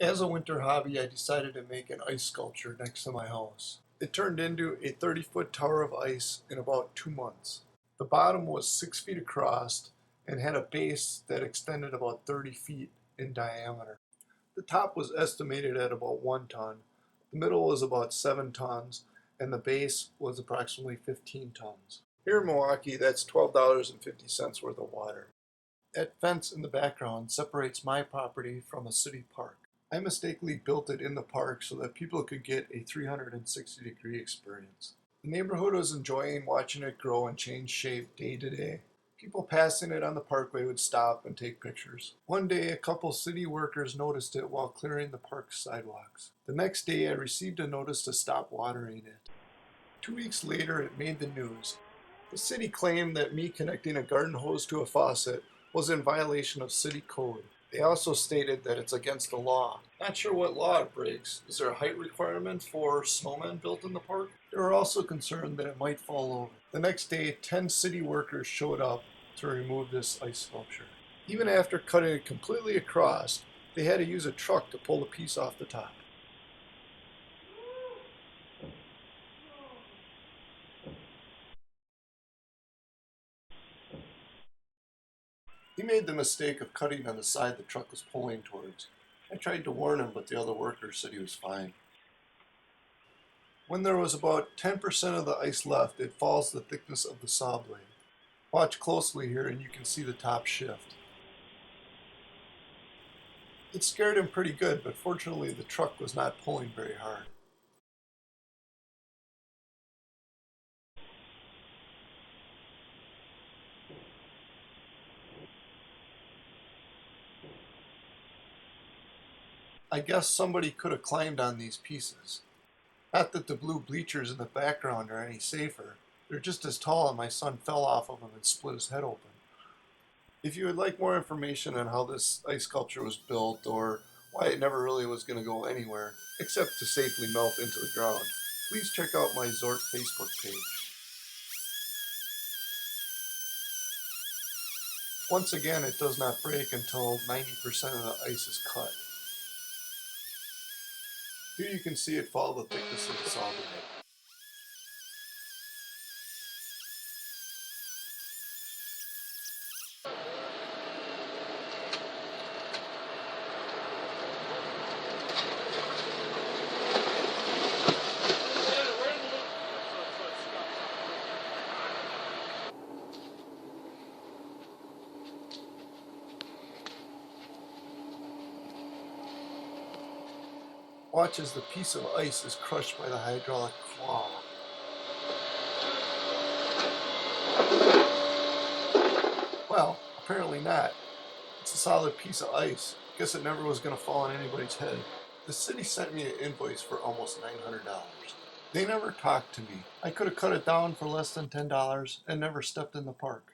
As a winter hobby, I decided to make an ice sculpture next to my house. It turned into a 30-foot tower of ice in about 2 months. The bottom was 6 feet across and had a base that extended about 30 feet in diameter. The top was estimated at about 1 ton, the middle was about 7 tons, and the base was approximately 15 tons. Here in Milwaukee, that's $12.50 worth of water. That fence in the background separates my property from a city park. I mistakenly built it in the park so that people could get a 360-degree experience. The neighborhood was enjoying watching it grow and change shape day to day. People passing it on the parkway would stop and take pictures. One day, a couple city workers noticed it while clearing the park's sidewalks. The next day, I received a notice to stop watering it. 2 weeks later, it made the news. The city claimed that me connecting a garden hose to a faucet was in violation of city code. They also stated that it's against the law. Not sure what law it breaks. Is there a height requirement for snowmen built in the park? They were also concerned that it might fall over. The next day, 10 city workers showed up to remove this ice sculpture. Even after cutting it completely across, they had to use a truck to pull the piece off the top. He made the mistake of cutting on the side the truck was pulling towards. I tried to warn him, but the other workers said he was fine. When there was about 10% of the ice left, it falls the thickness of the saw blade. Watch closely here and you can see the top shift. It scared him pretty good, but fortunately the truck was not pulling very hard. I guess somebody could have climbed on these pieces. Not that the blue bleachers in the background are any safer. They're just as tall and my son fell off of them and split his head open. If you would like more information on how this ice sculpture was built or why it never really was going to go anywhere except to safely melt into the ground, please check out my Zort Facebook page. Once again, it does not break until 90% of the ice is cut. Here you can see it follow the thickness of the saw blade. Watch as the piece of ice is crushed by the hydraulic claw. Well, apparently not. It's a solid piece of ice. Guess it never was going to fall on anybody's head. The city sent me an invoice for almost $900. They never talked to me. I could have cut it down for less than $10 and never stepped in the park.